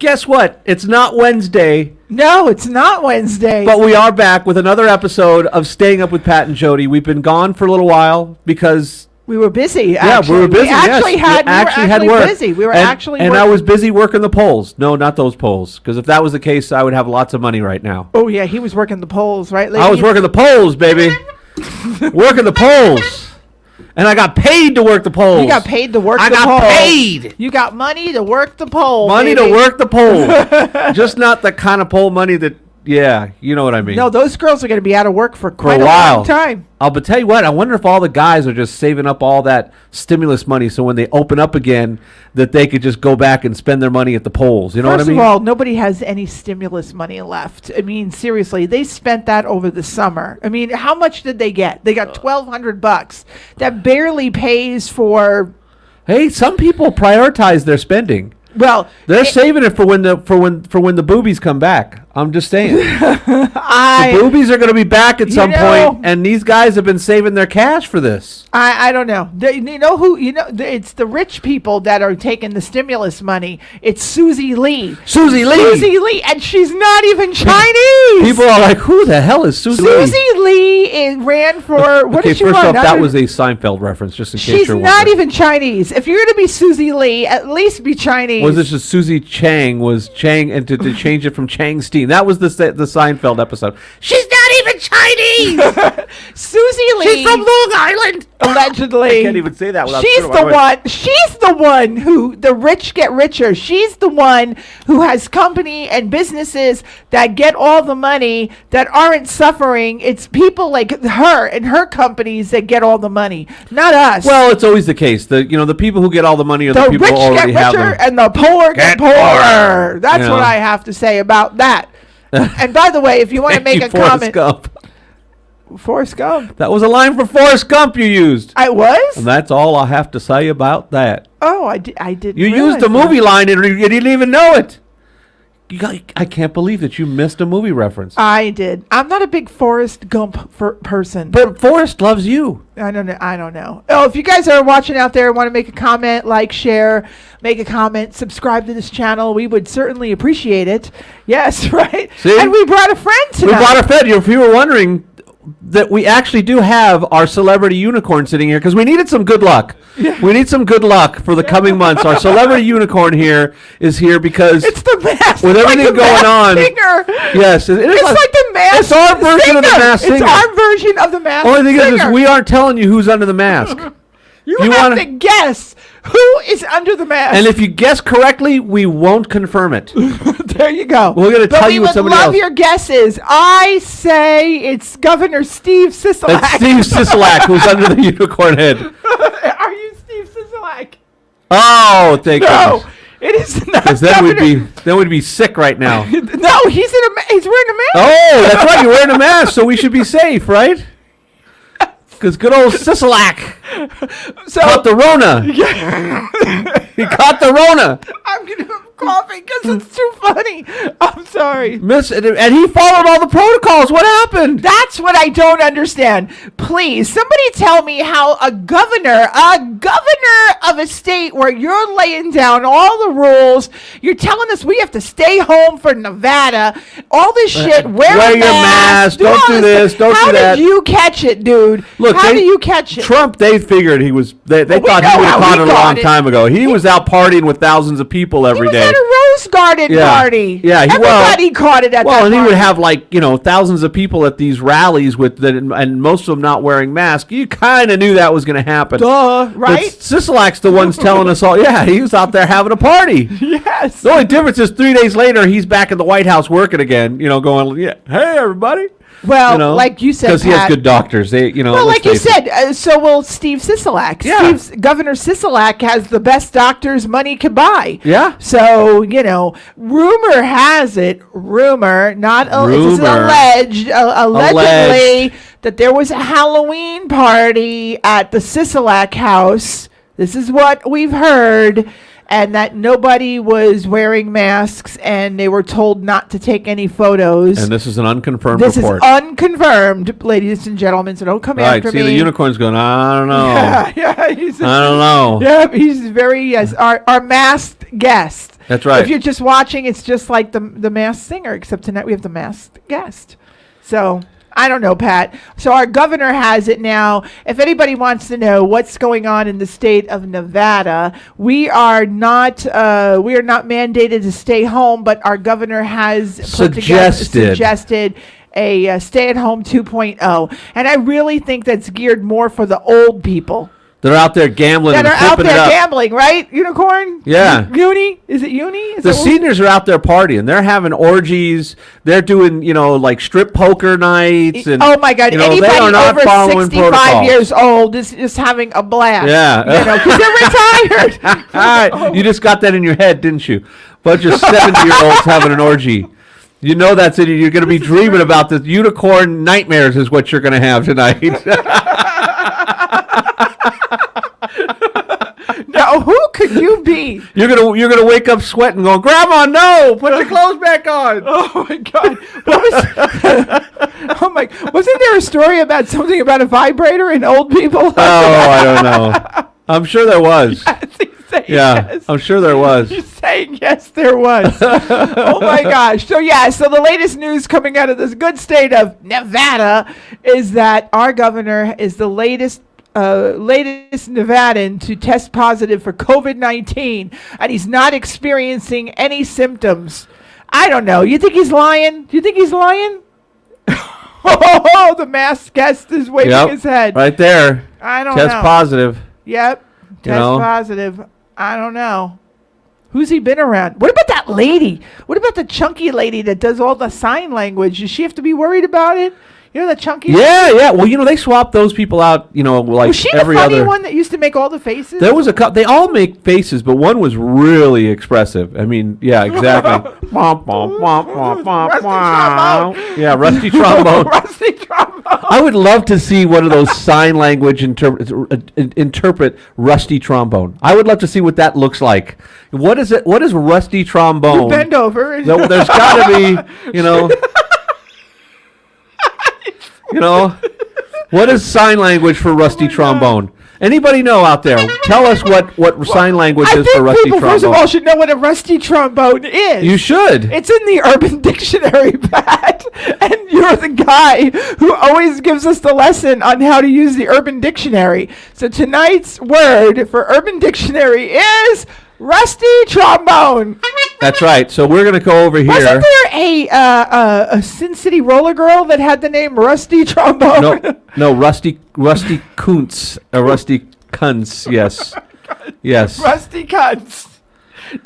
Guess what? It's not Wednesday. No, it's not Wednesday. But we are back with another episode of Staying Up with Pat and Jodi. We've been gone for a little while because we were busy. Yeah, we were busy. We actually had work. Busy. We were actually and working. I was busy working the polls. No, not those polls. Because if that was the case, I would have lots of money right now. Oh yeah, he was working the polls, right, ladies? I was working the polls, baby. Working the polls. And I got paid to work the polls. You got paid to work the polls. I got paid. You got money to work the poll. Money baby. to work the poll. Just not the kind of poll money that, yeah, you know what I mean. No, those girls are going to be out of work for quite a long time. But tell you what, I wonder if all the guys are just saving up all that stimulus money so when they open up again, that they could just go back and spend their money at the polls. You know what I mean? First of all, nobody has any stimulus money left. I mean, seriously, they spent that over the summer. I mean, how much did they get? They got $1,200. That barely pays for. Hey, some people prioritize their spending. Well, they're saving it for when the boobies come back. I'm just saying. The boobies are going to be back at some point, and these guys have been saving their cash for this. I don't know. You know who? It's the rich people that are taking the stimulus money. It's Susie Lee. Susie Lee, and she's not even Chinese. People are like, who the hell is Susie Lee? Susie Lee ran for what did she run? First off, that was a Seinfeld reference, just in case you're wondering. She's not even Chinese. If you're going to be Susie Lee, at least be Chinese. Was this just Susie Chang? Was Chang, and to change it from Chang Steen? That was the Seinfeld episode. She's not even Chinese. Susie Lee. She's from Long Island. Allegedly. I can't even say that without. She's the one who the rich get richer. She's the one who has company and businesses that get all the money that aren't suffering. It's people like her and her companies that get all the money, not us. Well, it's always the case. The people who get all the money are the people who already have them. The rich get richer and the poor get poorer. That's what I have to say about that. And by the way, if you want to make a comment, Forrest Gump. That was a line for Forrest Gump you used. I was? And that's all I have to say about that. Oh, I didn't. You used a movie line and you didn't even know it. I can't believe that you missed a movie reference. I did. I'm not a big Forrest Gump person. But Forrest loves you. I don't know. Oh, if you guys are watching out there and want to make a comment, like, share, make a comment, subscribe to this channel, we would certainly appreciate it. Yes, right? See? And we brought a friend tonight. We brought a friend. If you were wondering, that we actually do have our celebrity unicorn sitting here because we needed some good luck. Yeah. We need some good luck for the coming months. Our celebrity unicorn is here because it's the mask. With everything like going on. Singer. Yes, it's like the mask. It's our version of the mask singer. It's our version of the mask. Only thing is we aren't telling you who's under the mask. You have to guess who is under the mask. And if you guess correctly, we won't confirm it. There you go. We're going to tell you what somebody else. We would love your guesses. I say it's Governor Steve Sisolak. It's Steve Sisolak who's under the unicorn head. Are you Steve Sisolak? Oh, thank you. No, it is not. Because then we'd be sick right now. No, he's wearing a mask. Oh, that's right. You're wearing a mask, so we should be safe, right? Because good old Sisolak caught the Rona. He caught the Rona. I'm coughing because it's too funny. I'm sorry. And he followed all the protocols. What happened? That's what I don't understand. Please, somebody tell me how a governor of a state where you're laying down all the rules, you're telling us we have to stay home for Nevada, all this shit, wear your mask, don't do this, don't do that. How did you catch it, dude? Look, how did you catch it? Trump, they figured he was, they thought he would have caught it a long time ago. He was out partying with thousands of people every day. He was at a Rose Garden party. Yeah, everybody caught it at that party. Well, and he would have thousands of people at these rallies and most of them not wearing masks. You kind of knew that was going to happen. Duh, right? But Sisolak's the one's telling us all, yeah, he was out there having a party. Yes. The only difference is 3 days later, he's back in the White House working again, going, yeah, hey, everybody. Well, like you said, because he has good doctors. Well, like you said, so will Steve Sisolak. Yeah. Governor Sisolak has the best doctors money can buy. Yeah. So rumor has it, not it's allegedly that there was a Halloween party at the Sisolak house. This is what we've heard. And that nobody was wearing masks, and they were told not to take any photos. And this is an unconfirmed report. This is unconfirmed, ladies and gentlemen, so don't come after me. See, the unicorn's going, I don't know. Yeah, I don't know. Yeah, he's very, our masked guest. That's right. If you're just watching, it's just like the Masked Singer, except tonight we have the masked guest. So I don't know, Pat. So our governor has it now. If anybody wants to know what's going on in the state of Nevada, we are not mandated to stay home, but our governor has suggested a stay-at-home 2.0, and I really think that's geared more for the old people. They're out there gambling That and are out flipping it there up. gambling, right? Unicorn? Yeah. Uni? Is it Uni? Is The that what seniors are out there partying. They're having orgies. They're doing, like strip poker nights. And, oh my God! they Anybody are not over following 65 protocols. years old is just having a blast. Yeah. Because they're retired. All right. You just got that in your head, didn't you? Bunch of 70-year-olds having an orgy. You know that's it. You're going to be dreaming about the unicorn nightmares is what you're going to have tonight. Now, who could you be? You're gonna wake up sweating, going, "Grandma, no! Put your clothes back on." Oh my God! Wasn't there a story about something about a vibrator in old people? Oh, I don't know. I'm sure there was. Yes. I'm sure there was. You're saying yes, there was. Oh my gosh! So the latest news coming out of this good state of Nevada is that our governor is the latest Nevadan to test positive for COVID-19, and he's not experiencing any symptoms. I don't know. You think he's lying? Do you think he's lying? Oh, the masked guest is waving his head. Right there. I don't know. Test positive. Yep. Test positive. I don't know. Who's he been around? What about that lady? What about the chunky lady that does all the sign language? Does she have to be worried about it? You know, the chunky Yeah. Well, they swap those people out, like was she every the funny other. one that used to make all the faces? There was a couple. They all make faces, but one was really expressive. I mean, yeah, exactly. Womp, womp, womp, womp, womp, Rusty womp. trombone. Yeah, rusty trombone. Rusty trombone. I would love to see one of those sign language interpret rusty trombone. I would love to see what that looks like. What is it? What is rusty trombone? Bend over. There's got to be, what is sign language for rusty trombone? Anybody know out there? Tell us what sign language is for rusty people, trombone. first of all, should know what a rusty trombone is. You should. It's in the Urban Dictionary, Pat. And you're the guy who always gives us the lesson on how to use the Urban Dictionary. So tonight's word for Urban Dictionary is rusty trombone. That's right. So we're going to go over here. Wasn't there a Sin City roller girl that had the name Rusty Trombone? No, Rusty Kuntz. Rusty Kuntz, yes. Yes. Rusty Kuntz.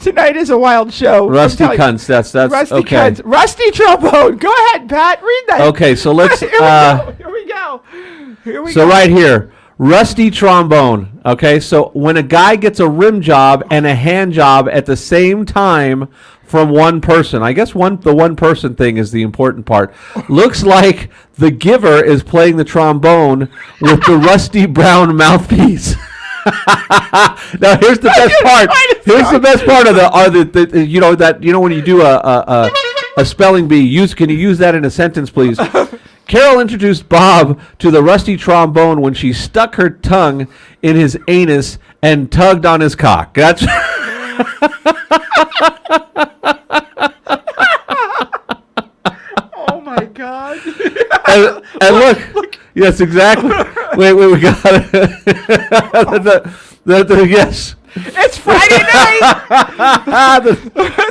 Tonight is a wild show. Rusty Kuntz, that's Rusty okay. Kuntz. Rusty Trombone. Go ahead, Pat. Read that. Okay, so let's... Here we go. So right here, rusty trombone. Okay, so when a guy gets a rim job and a hand job at the same time from one person, I guess the one person thing is the important part. Looks like the giver is playing the trombone with the rusty brown mouthpiece. Now here's the best part. Here's the best part of when you do a spelling bee. Can you use that in a sentence, please? Carol introduced Bob to the rusty trombone when she stuck her tongue in his anus and tugged on his cock. That's Oh my God. and look, yes, exactly. Wait, we got it. Yes. It's Friday night.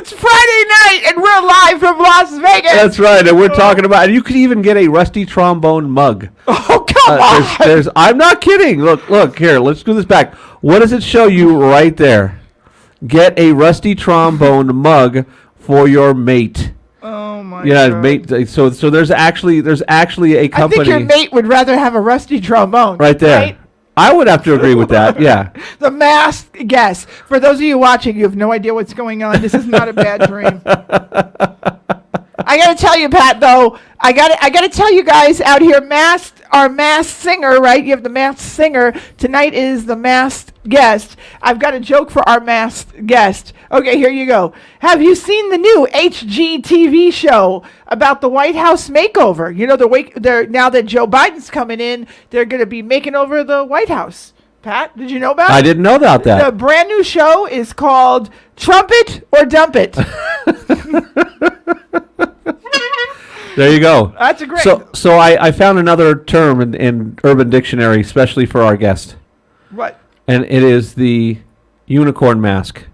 It's Friday night, and we're live from Las Vegas. That's right, and we're talking about. And you could even get a rusty trombone mug. Oh, come on! I'm not kidding. Look here. Let's do this back. What does it show you right there? Get a rusty trombone mug for your mate. Oh my God. mate. So there's actually a company. I think your mate would rather have a rusty trombone. Right there. Right? I would have to agree with that. Yeah. The masked guest. For those of you watching, you have no idea what's going on. This is not a bad dream. I gotta tell you, Pat. Though I gotta tell you guys out here, our masked singer, right? You have the masked singer. Tonight is the masked guest. I've got a joke for our masked guest. Okay, here you go. Have you seen the new HGTV show about the White House makeover? You know, they're now that Joe Biden's coming in, they're going to be making over the White House. Pat, did you know about I it? didn't know about The that. brand new show is called Trumpet or Dump It. There you go. That's a great. So I found another term in Urban Dictionary, especially for our guest, What? and it is the unicorn mask.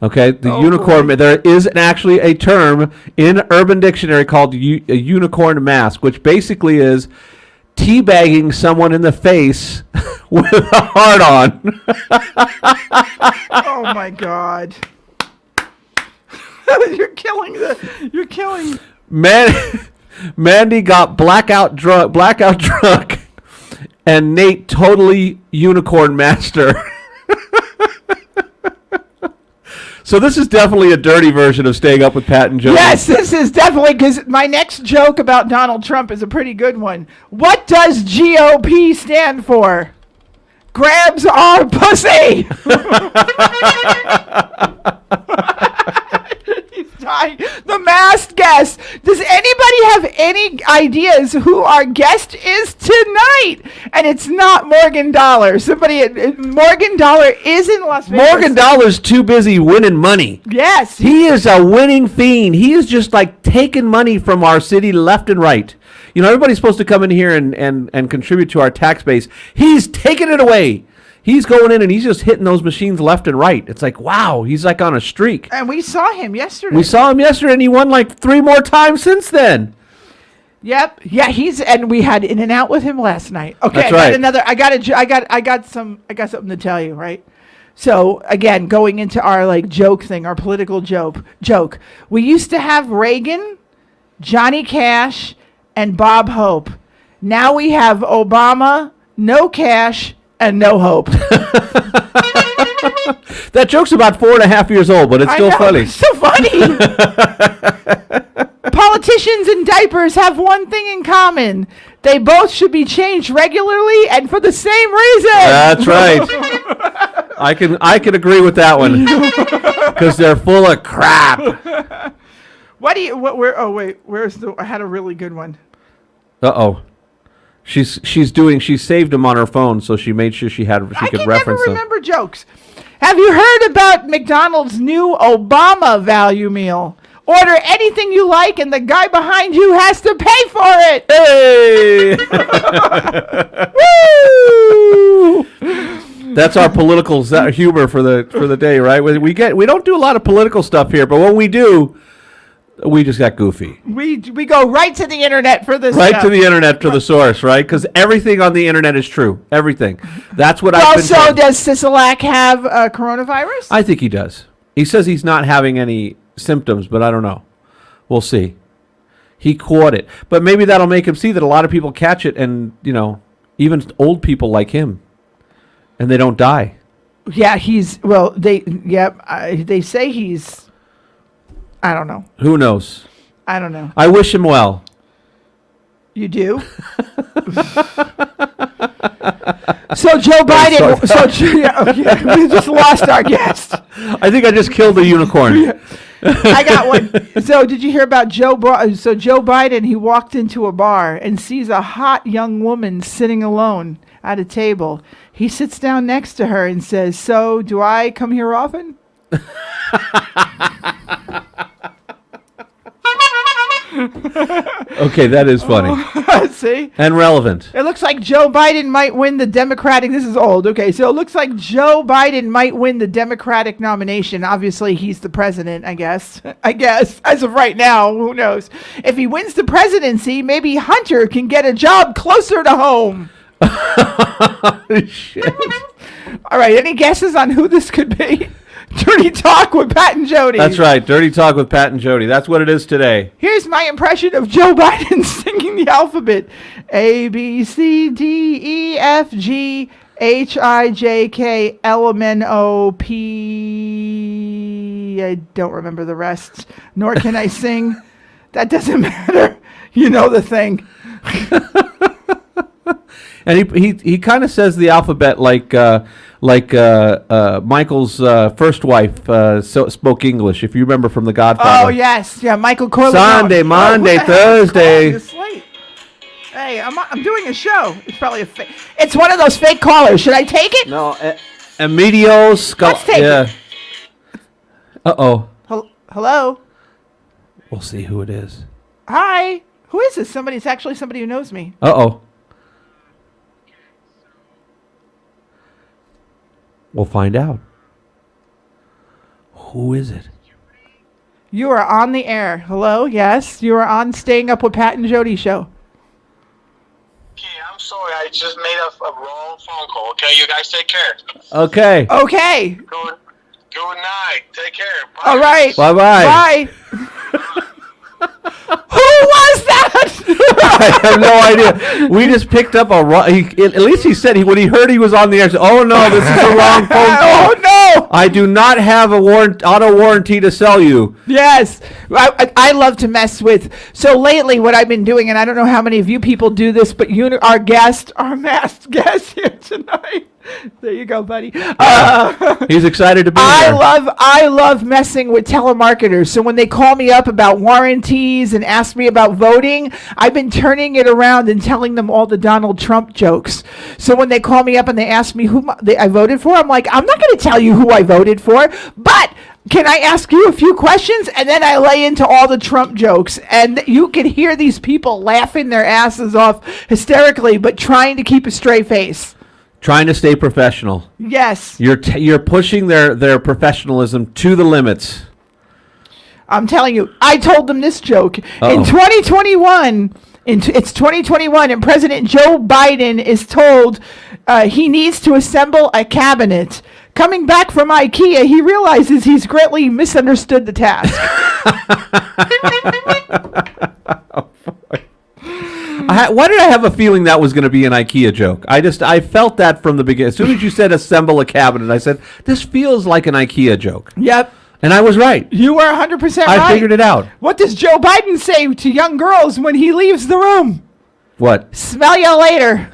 Okay, the Oh, unicorn. boy. There is actually a term in Urban Dictionary called a unicorn mask, which basically is teabagging someone in the face with a heart on. Oh my God. You're killing. Mandy got blackout drunk, and Nate totally unicorn master. So this is definitely a dirty version of Staying Up with Pat and Jodi. Yes, this is definitely, because my next joke about Donald Trump is a pretty good one. What does GOP stand for? Grabs our pussy. He's dying. The masked guest. Does anybody have any ideas who our guest is tonight? And it's not Morgan Dollar. Morgan Dollar is in Las Vegas. Morgan Dollar's too busy winning money. Yes. He is a winning fiend. He is just like taking money from our city left and right. You know, everybody's supposed to come in here and contribute to our tax base. He's taking it away. He's going in and he's just hitting those machines left and right. It's like, wow, he's like on a streak. And we saw him yesterday. We saw him yesterday and he won like 3 more times since then. Yep. Yeah, and we had In and Out with him last night. Okay, That's right. I got something to tell you, right? So again, going into our like joke thing, our political joke. We used to have Reagan, Johnny Cash, and Bob Hope. Now we have Obama, no cash, and no hope. That joke's about 4.5 years old, but it's still funny. It's so funny. Politicians in diapers have one thing in common. They both should be changed regularly and for the same reason. That's right. I can agree with that one. Because they're full of crap. I had a really good one. Uh-oh. She saved them on her phone, so she made sure she could reference them. I can never remember jokes. Have you heard about McDonald's new Obama value meal? Order anything you like, and the guy behind you has to pay for it. Hey! Woo! That's our political humor for the day, right? We don't do a lot of political stuff here, but when we do, we just got goofy. We go right to the internet for this. Right to the internet for the source, right? Because everything on the internet is true. Everything. That's what I've been told. So does Sisolak have coronavirus? I think he does. He says he's not having any symptoms, but I don't know. We'll see. He caught it. But maybe that'll make him see that a lot of people catch it, and, you know, even old people like him, and they don't die. Yeah, they say he's, I don't know. Who knows? I don't know. I wish him well. You do? So Joe Biden. We just lost our guest. I think I just killed the unicorn. I got one. So did you hear about Joe Biden, he walked into a bar and sees a hot young woman sitting alone at a table. He sits down next to her and says, "So do I come here often?" Okay, that is funny. See? And relevant. It looks like Joe Biden might win the Democratic. This is old. Okay, so it looks like Joe Biden might win the Democratic nomination. Obviously, he's the president, I guess. As of right now, who knows? If he wins the presidency, maybe Hunter can get a job closer to home. Shit. All right, any guesses on who this could be? Dirty Talk with Pat and Jodi. That's right. Dirty Talk with Pat and Jodi. That's what it is today. Here's my impression of Joe Biden singing the alphabet. A, B, C, D, E, F, G, H, I, J, K, L, M, N, O, P. I don't remember the rest, nor can I sing. That doesn't matter. You know the thing. And he kind of says the alphabet like Michael's first wife spoke English, if you remember from The Godfather. Oh, yes. Yeah, Michael Corleone. Sunday, Monday, Thursday. Hey, I'm doing a show. It's probably a fake. It's one of those fake callers. Should I take it? No, Emilio's. Let's take it. Uh-oh. Hello? We'll see who it is. Hi. Who is this? It's actually somebody who knows me. Uh-oh. We'll find out. Who is it? You are on the air. Hello? Yes. You are on Staying Up with Pat and Jodi show. Okay, I'm sorry. I just made a wrong phone call. Okay, you guys take care. Okay. Okay. Good night. Take care. Bye. All right. Bye-bye. Bye. Who was that? I have no idea. We just picked up at least he said when he heard he was on the air, said, oh no, this is the wrong phone call. Oh no. I do not have a auto warranty to sell you. Yes. I love to mess with. So lately what I've been doing, and I don't know how many of you people do this, but our masked guest here tonight. There you go, buddy. He's excited to be here. I love messing with telemarketers. So when they call me up about warranties and ask me about voting, I've been turning it around and telling them all the Donald Trump jokes. So when they call me up and they ask me who I voted for, I'm like, I'm not going to tell you who I voted for, but can I ask you a few questions? And then I lay into all the Trump jokes. And you can hear these people laughing their asses off hysterically, but trying to keep a straight face. Trying to stay professional. Yes. You're pushing their professionalism to the limits. I'm telling you, I told them this joke. Uh-oh. In 2021, it's 2021, and President Joe Biden is told he needs to assemble a cabinet. Coming back from IKEA, he realizes he's greatly misunderstood the task. Why did I have a feeling that was going to be an IKEA joke? I felt that from the beginning. As soon as you said assemble a cabinet, I said, this feels like an IKEA joke. Yep. And I was right. You were 100% right. I figured it out. What does Joe Biden say to young girls when he leaves the room? What? Smell you later.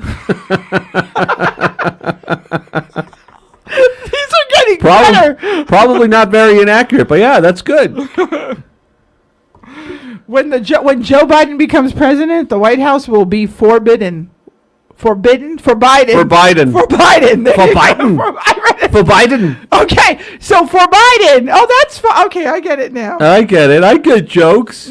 These are getting better. Probably not very inaccurate, but yeah, that's good. When Joe Biden becomes president, the White House will be forbidden. Forbidden for Biden. For Biden. For Biden. For Biden. I read it. For Biden. Okay, so for Biden. Oh, that's okay. I get it now. I get it. I get jokes.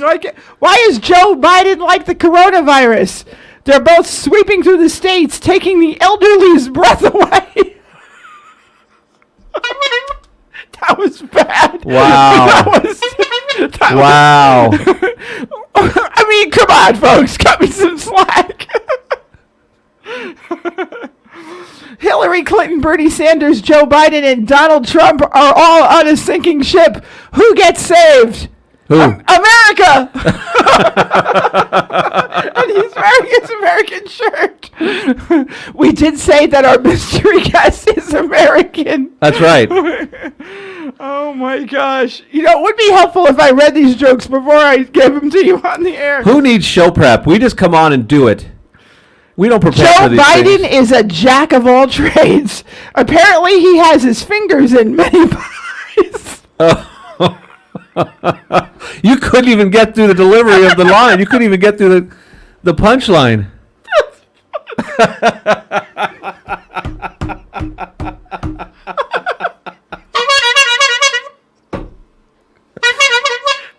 Why is Joe Biden like the coronavirus? They're both sweeping through the states, taking the elderly's breath away. That was bad. Wow. Wow. I mean, come on, folks. Cut me some slack. Hillary Clinton, Bernie Sanders, Joe Biden, and Donald Trump are all on a sinking ship. Who gets saved? Who? America. And he's wearing his American shirt. We did say that our mystery guest is American. That's right. Oh my gosh. You know, it would be helpful if I read these jokes before I gave them to you on the air. Who needs show prep? We just come on and do it. We don't prepare Joe for these Biden things. is a jack of all trades. Apparently, he has his fingers in many pies. You couldn't even get through the delivery of the line. You couldn't even get through the punchline.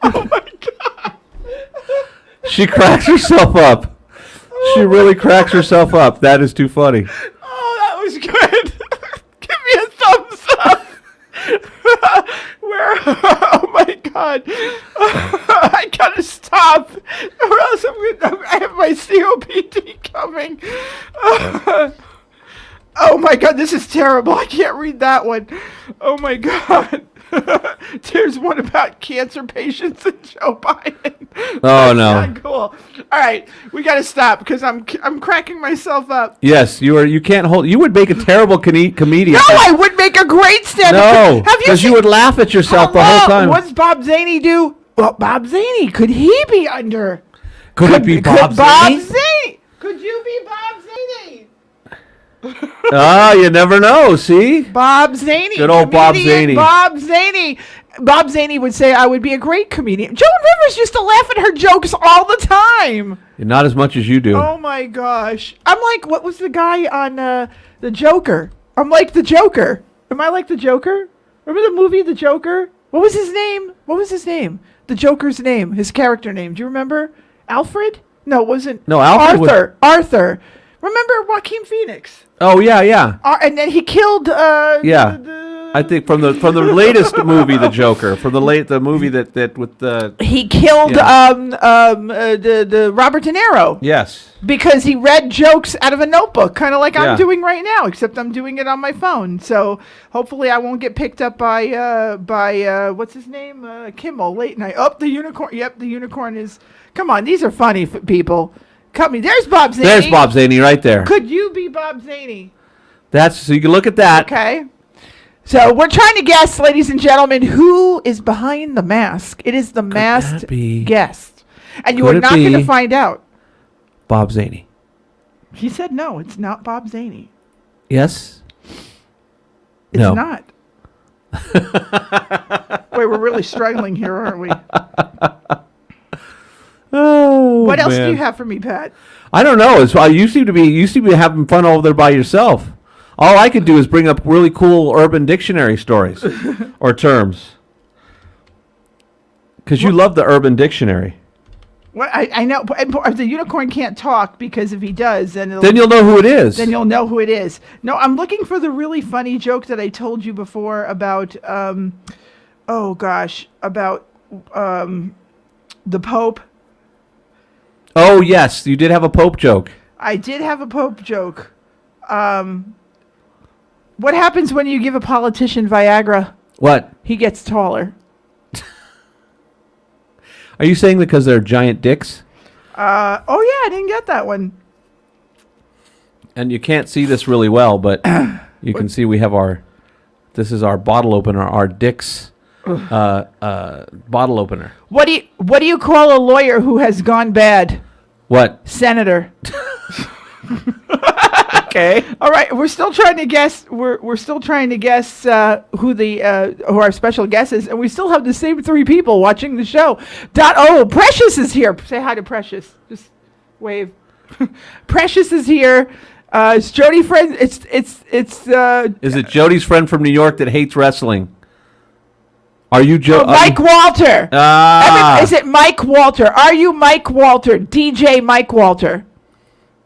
Oh my God. She cracks herself up. She really cracks herself up. That is too funny. Oh, that was good. Give me a thumbs up. Oh my God. I gotta stop, or else I have my COPD coming. Oh my God, this is terrible. I can't read that one. Oh my God. There's one about cancer patients and Joe Biden. Oh, That's no. not cool. All right, we got to stop because I'm cracking myself up. Yes, you can't hold. You would make a terrible comedian. No, I would make a great stand-up. No, because you would laugh at yourself the whole time. What's Bob Zaney do? Well, Bob Zaney, could he be under? Could it be Bob Zaney? Could you be Bob Zaney? Ah, you never know. See, Bob Zaney. Good old Bob comedian Zaney. Bob Zaney. Bob Zaney would say I would be a great comedian. Joan Rivers used to laugh at her jokes all the time. Not as much as you do. Oh my gosh. I'm like, what was the guy on The Joker? I'm like the Joker. Am I like the Joker? Remember the movie The Joker? What was his name? The Joker's name, his character name. Do you remember? Alfred? No, it wasn't. No, Alfred Arthur. Remember Joaquin Phoenix? Oh, yeah. And then he killed I think from the latest movie, The Joker, from the movie that with the he killed the Robert De Niro. Yes, because he read jokes out of a notebook, kind of like I'm doing right now, except I'm doing it on my phone. So hopefully I won't get picked up by what's his name, Kimmel late night. Oh, the unicorn. Yep, the unicorn is. Come on, these are funny people. Cut me. There's Bob Zaney. There's Bob Zaney right there. Could you be Bob Zaney? So you can look at that. Okay. So we're trying to guess, ladies and gentlemen, who is behind the mask. It is the masked guest. And you are not going to find out. Bob Zaney. He said no, it's not Bob Zaney. Yes? It's not. Wait, we're really struggling here, aren't we? Oh, what else do you have for me, Pat? I don't know. You seem to be having fun over there by yourself. All I could do is bring up really cool Urban Dictionary stories or terms. Because you love the Urban Dictionary. Well, I know. But the unicorn can't talk because if he does, then you'll know who it is. Then you'll know who it is. No, I'm looking for the really funny joke that I told you before about, about the Pope. Oh, yes. You did have a Pope joke. I did have a Pope joke. What happens when you give a politician Viagra? What? He gets taller. Are you saying that because they're giant dicks? I didn't get that one. And you can't see this really well, but you can see we have this is our bottle opener, our Dick's bottle opener. What do you call a lawyer who has gone bad? What? Senator. Okay. All right. We're still trying to guess. We're still trying to guess who our special guest is, and we still have the same three people watching the show. Precious is here. Say hi to Precious. Just wave. Precious is here. It's Jodi friend. It's. Is it Jody's friend from New York that hates wrestling? Are you Mike Walter? Is it Mike Walter? Are you Mike Walter? DJ Mike Walter?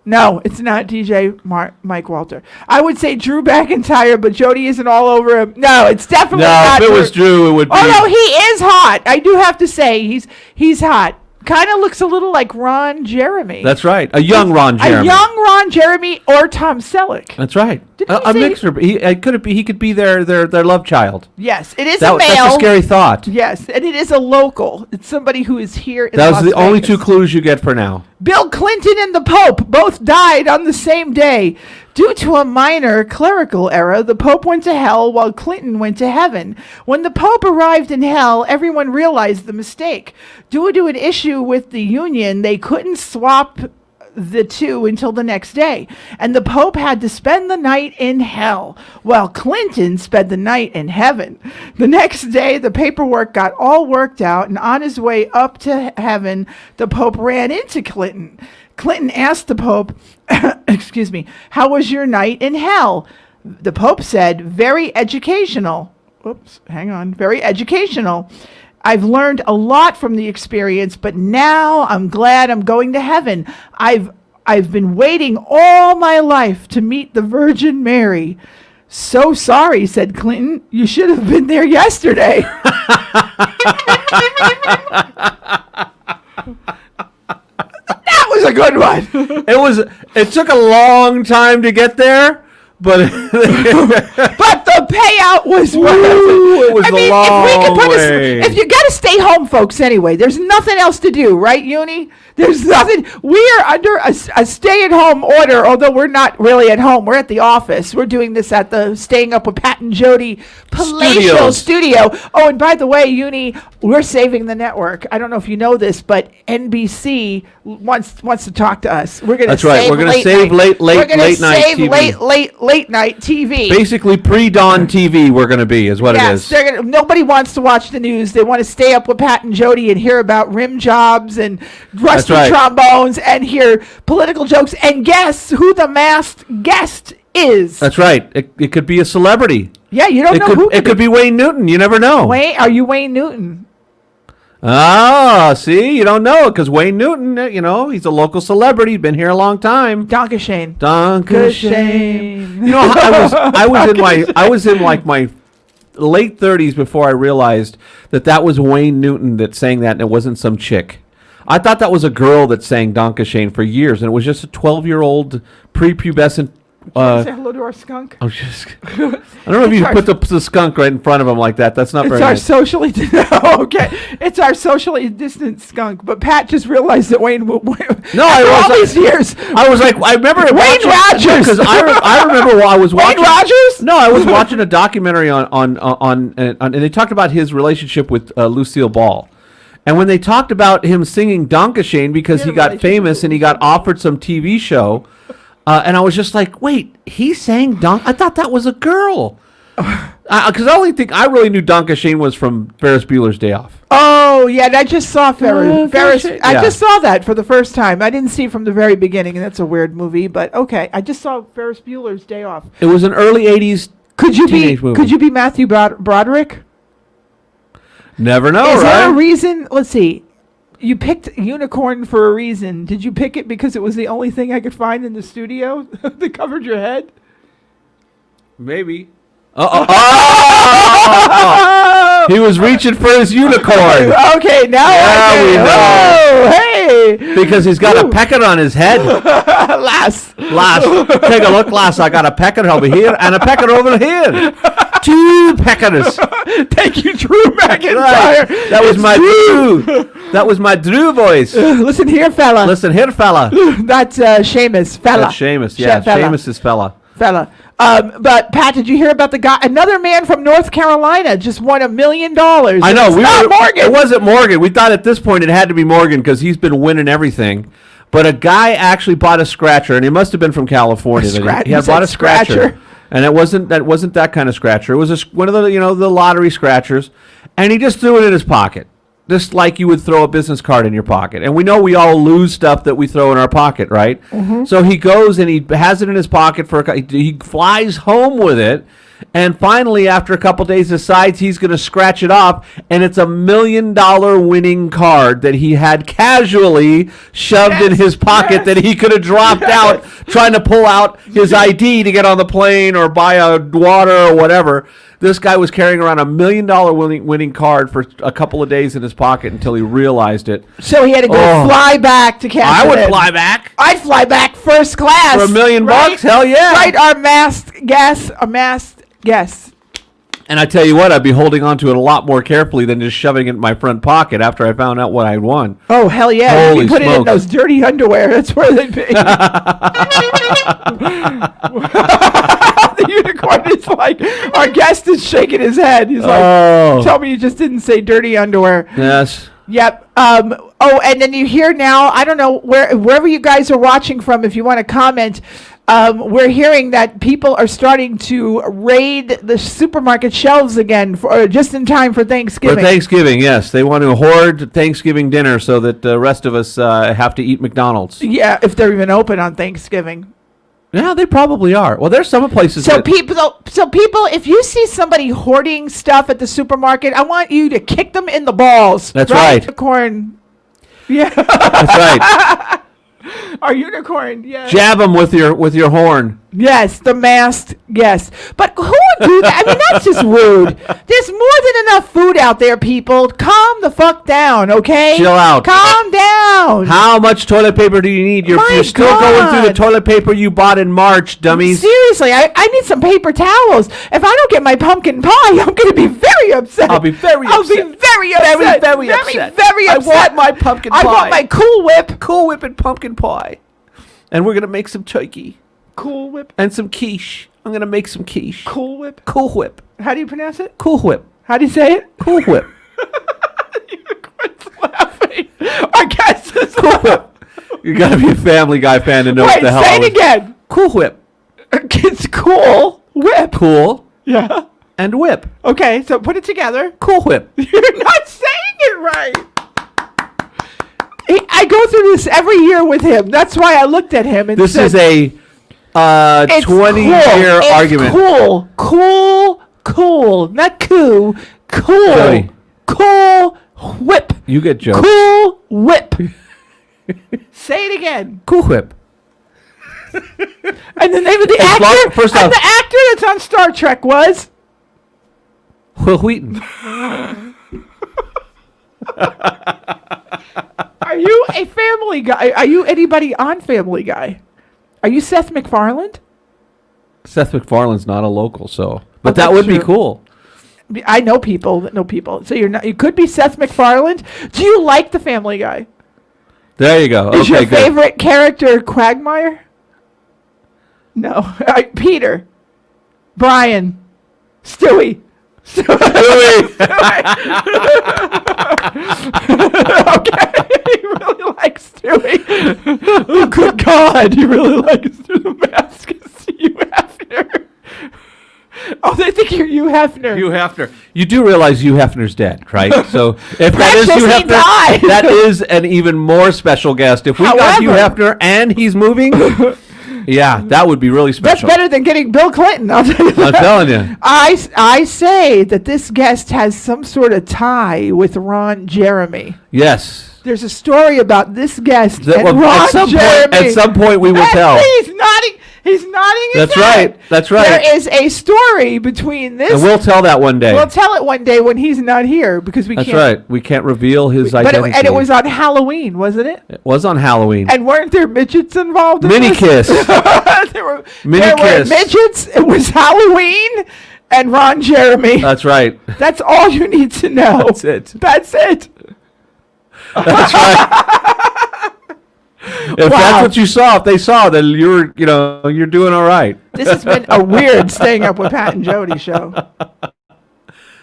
No, it's not DJ Mike Walter. I would say Drew McIntyre, but Jody isn't all over him. No, it's definitely not. No, if it was Drew, it would be. Oh, no, he is hot. I do have to say, he's hot. Kind of looks a little like Ron Jeremy. That's right. A young Ron Jeremy. A young Ron Jeremy or Tom Selleck. That's right. A mixture. He could be their love child. Yes, it is a male. That's a scary thought. Yes, and it is a local. It's somebody who is here in That Las was the only Vegas. 2 clues you get for now. Bill Clinton and the Pope both died on the same day. Due to a minor clerical error, the Pope went to hell while Clinton went to heaven. When the Pope arrived in hell, everyone realized the mistake. Due to an issue with the union, they couldn't swap the two until the next day, and the Pope had to spend the night in hell while Clinton spent the night in heaven. The next day, the paperwork got all worked out, and on his way up to heaven, the Pope ran into Clinton. Clinton asked the Pope, excuse me, how was your night in hell? The Pope said, very educational. Oops, hang on. Very educational. I've learned a lot from the experience, but now I'm glad I'm going to heaven. I've been waiting all my life to meet the Virgin Mary. So sorry, said Clinton. You should have been there yesterday. That was a good one. It took a long time to get there, but the payout was worth it. It was a long way. If you got to stay home, folks, anyway, there's nothing else to do, right, Uni? There's nothing. We are under a stay-at-home order, although we're not really at home. We're at the office. We're doing this at the Staying Up with Pat and Jodi palatial studio. Oh, and by the way, Uni, we're saving the network. I don't know if you know this, but NBC wants to talk to us. We're going to That's right. We're going to save late night TV. We're going to save late night TV. Basically, pre-dawn TV we're going to be, is what it is. Nobody wants to watch the news. They want to stay up with Pat and Jodi and hear about rim jobs and rusty trombones and hear political jokes and guess who the masked guest is. That's right. It could be a celebrity. Yeah, you don't know who. It could be Wayne Newton. You never know. Wayne, are you Wayne Newton? Ah, see, you don't know because Wayne Newton, he's a local celebrity. He's been here a long time. Dankeschön. Dankeschön. You know, I was in like my late 30s before I realized that was Wayne Newton that sang that, and it wasn't some chick. I thought that was a girl that sang Dankeschön for years, and it was just a 12-year-old prepubescent. Say hello to our skunk. I don't know if you put the skunk right in front of him like that. That's not very nice. It's our socially distant skunk. But Pat just realized that Wayne. No, all these years. I was like, I remember Wayne Rogers because I remember while I was watching. Wayne Rogers? No, I was watching a documentary on and they talked about his relationship with Lucille Ball. And when they talked about him singing Dankeschön because he got famous and he got offered some TV show. And I was just like, wait, he sang I thought that was a girl. Because I really knew Dankeschön was from Ferris Bueller's Day Off. Oh, yeah, and I just saw Ferris. I just saw that for the first time. I didn't see it from the very beginning, and that's a weird movie, but okay. I just saw Ferris Bueller's Day Off. It was an early 80s teenage movie. Could you be Matthew Broderick? Never know, Is there a reason? Let's see. You picked unicorn for a reason. Did you pick it because it was the only thing I could find in the studio that covered your head? Maybe. He was reaching for his unicorn. Okay, now I know. Oh, hey. Because he's got a pecker on his head. Lass. Take a look, lass. I got a pecker over here and a pecker over here. 2 peckers. Thank you, Drew McIntyre. That was my Drew. That was my Drew voice. Listen here, fella. That's Seamus, fella. That's Seamus, yeah. Seamus is fella. But Pat, did you hear about the guy? Another man from North Carolina just won $1 million. I know. Morgan. It wasn't Morgan. We thought at this point it had to be Morgan because he's been winning everything. But a guy actually bought a scratcher, and he must have been from California. He had bought a scratcher. And that wasn't that kind of scratcher. It was one of the the lottery scratchers, and he just threw it in his pocket, just like you would throw a business card in your pocket. And we know we all lose stuff that we throw in our pocket, right? Mm-hmm. So he goes and he has it in his pocket he flies home with it, and finally after a couple days decides he's going to scratch it off, and it's $1 million winning card that he had casually shoved in his pocket that he could have dropped out trying to pull out his ID to get on the plane or buy a water or whatever. This guy was carrying around $1 million winning card for a couple of days in his pocket until he realized it. So he had to go fly back to cash it in. I would fly back. I'd fly back first class. For $1 million bucks? Hell yeah. Right, our masked guest. And I tell you what, I'd be holding on to it a lot more carefully than just shoving it in my front pocket after I found out what I'd won. Oh, hell yeah. Holy you put smokes. it in those dirty underwear. That's where they'd be. The unicorn is like, our guest is shaking his head. He's like, tell me you just didn't say dirty underwear. Yes. Yep. And then you hear now, I don't know, wherever you guys are watching from, if you want to comment, we're hearing that people are starting to raid the supermarket shelves again just in time for Thanksgiving. For Thanksgiving, yes. They want to hoard Thanksgiving dinner so that the rest of us have to eat McDonald's. Yeah, if they're even open on Thanksgiving. Yeah, they probably are. Well, there's some places. So people, if you see somebody hoarding stuff at the supermarket, I want you to kick them in the balls. That's right. Unicorn. Yeah. That's right. Our unicorn. Yeah. Jab them with your horn. Yes, the masked. Yes, but who would do that? I mean, that's just rude. There's more than enough food out there, people. Calm the fuck down, okay? Chill out. Calm down. How much toilet paper do you need? You're still going through the toilet paper you bought in March, dummies. Seriously, I need some paper towels. If I don't get my pumpkin pie, I'm going to be very upset. I'll be very upset. Very upset. Very upset. Very upset. I want my pumpkin pie. I want my Cool Whip. Cool Whip and pumpkin pie. And we're going to make some turkey. Cool Whip. And some quiche. I'm going to make some quiche. Cool Whip. Cool Whip. How do you pronounce it? Cool Whip. How do you say it? Cool Whip. Unicorn's laughing. Our guest is Cool Whip. You got to be a Family Guy fan to know what the hell. Say it again. Cool Whip. Cool It's cool whip. Cool Yeah. and whip. Okay, so put it together. Cool whip. You're not saying it right. I go through this every year with him. That's why I looked at him and This said, is a 20-year argument. Cool. Not cool. Cool. Jodi. Cool whip. You get jokes. Cool whip. Say it again. Cool whip. And the name of the Hey, actor. first off- and the actor that's on Star Trek was. Will Wheaton. Are you a Family Guy? Are you anybody on Family Guy? Are you Seth MacFarlane? Seth MacFarlane's not a local, so. But that that's would be true. cool. I know people that know people. So you're not. You could be Seth MacFarlane. Do you like the Family Guy? There you go. Is Okay, your good. favorite character Quagmire? No. Peter. Brian. Stewie. Okay. He really likes Stewie. Oh, good God. He really likes the mask is Hugh Hefner. Oh, they think you're Hugh Hefner. Hugh Hefner. You do realize Hugh Hefner's dead, right? So if that is Precious, Hugh he Hefner, died. that is an even more special guest. If we got Hugh However- Hefner and he's moving, yeah, that would be really That's special. better than getting Bill Clinton. I'll tell you I'm that. telling you. I say that this guest has some sort of tie with Ron Jeremy. Yes. There's a story about this guest That- and well, Ron at Jeremy. some point we will tell. He's nodding. He's nodding his That's head. right. That's right. There is a story between this. And we'll tell that one day. We'll tell it one day when he's not here because we That's can't. right. We can't reveal his But identity. it was on Halloween, wasn't it? It was on Halloween. And weren't there midgets involved in Mini this? kiss. there were Mini kiss. midgets. It was Halloween and Ron Jeremy. That's right. That's all you need to know. That's it. That's it. That's right. If that's what you saw, if they saw, then you're doing all right. This has been a weird Staying Up with Pat and Jodi show.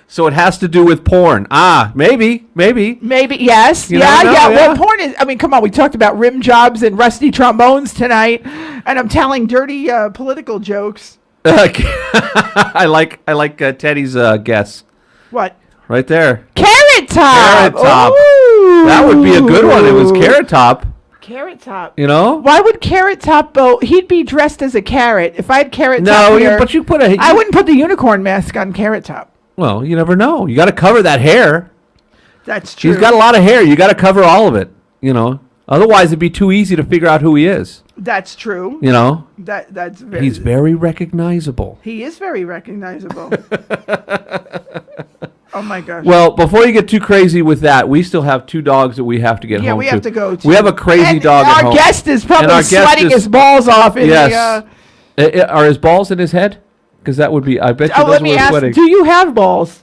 So it has to do with porn. Maybe. Maybe, yes. You Yeah. never know, yeah. Well, porn is, I mean, come on. We talked about rim jobs and rusty trombones tonight, and I'm telling dirty political jokes. I like Teddy's guess What? right there. Carrot Top. Carrot Top. Ooh. That would be a good one. It was Carrot Top. Carrot Top. You know? Why would Carrot Top go? He'd be dressed as a carrot. If I had Carrot No, Top here, but you put a. I wouldn't put the unicorn mask on Carrot Top. Well, you never know. You got to cover that hair. That's true. He's got a lot of hair. You got to cover all of it. You know. Otherwise, it'd be too easy to figure out who he is. That's true. You know. That's very. He's very recognizable. He is very recognizable. Oh my gosh. Well, before you get too crazy with that, we still have 2 dogs that we have to get home to. Yeah, we have to go to. We have a crazy and dog at our home. guest is probably our guest sweating is- his balls off in Yes. the. Are his balls in his head? Because that would be. I bet you those Let me were ask. sweating. Do you have balls?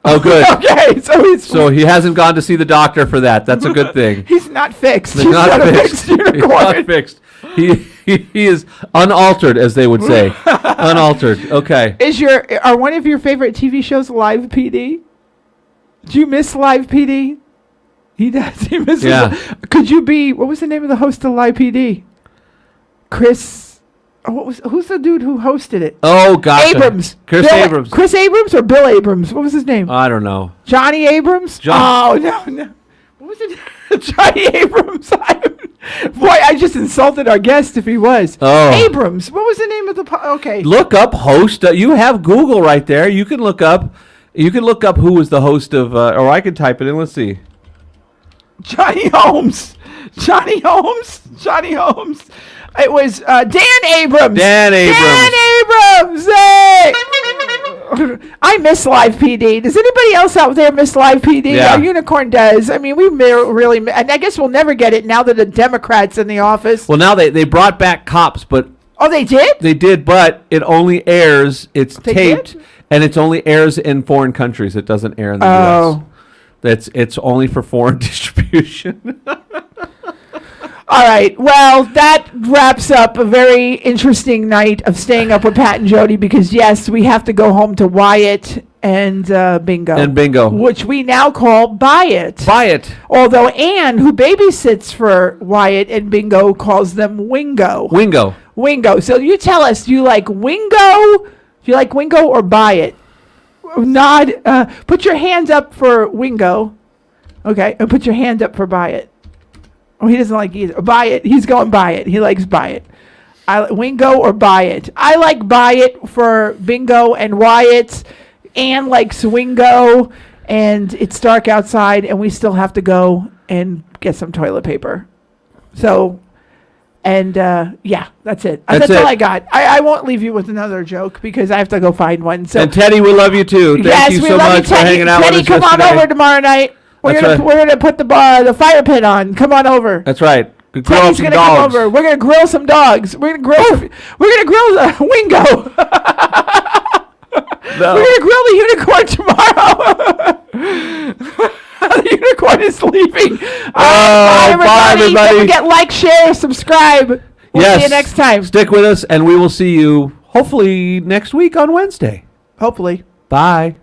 Oh, good. Okay, So he hasn't gone to see the doctor for that. That's a good thing. he's not fixed. He's He's not not a fixed. fixed He's unicorn. not fixed. He is unaltered, as they would say. Unaltered. Okay. Are one of your favorite TV shows Live PD? Do you miss Live PD? He does. He misses. Yeah. Could you be? What was the name of the host of Live PD? Chris. Who's the dude who hosted it? Oh, gotcha. Abrams. Chris Abrams. Chris Abrams or Bill Abrams? What was his name? I don't know. Johnny Abrams? Oh, no. What was it? Johnny Abrams. Boy, I just insulted our guest if he was. Oh. Abrams. What was the name of the... Okay. Look up host. You have Google right there. You can look up. You can look up who was the host of. Or I can type it in. Let's see. Johnny Holmes. Johnny Holmes. It was Dan Abrams. Dan Abrams. Hey! I miss Live PD. Does anybody else out there miss Live PD? Yeah. Our unicorn does. I mean, we really, and I guess we'll never get it now that the Democrats in the office. Well, now they brought back Cops, but Oh, they did? they did, but it only airs. It's They taped, did? and it only airs in foreign countries. It doesn't air in the Oh. U.S. It's only for foreign distribution. All right. Well, that wraps up a very interesting night of Staying Up with Pat and Jodi because, yes, we have to go home to Wyatt and Bingo. And Bingo. Which we now call Buy It. Buy it. Although Anne, who babysits for Wyatt and Bingo, calls them Wingo. Wingo. Wingo. So you tell us, do you like Wingo? Do you like Wingo or Buy It? Nod. Put your hands up for Wingo. Okay. And put your hand up for Buy It. Oh, he doesn't like either. Buy It. He's going Buy It. He likes Buy It. Wingo or Buy It. I like Buy It for Bingo and Wyatt. Anne likes Wingo, and it's dark outside, and we still have to go and get some toilet paper. So, and yeah, that's it. That's all I got. I won't leave you with another joke because I have to go find one. So, and Teddy, we love you too. Thank you so much for hanging out with us. Teddy, come on over tomorrow night. We're gonna put the fire pit on. Come on over. That's right. Teddy's gonna come over. We're gonna grill some dogs. We're gonna grill Wingo. No. We're going to grill the unicorn tomorrow. The unicorn is leaving. Bye, everybody. Don't forget, like, share, subscribe. We'll see you next time. Stick with us, and we will see you hopefully next week on Wednesday. Hopefully. Bye.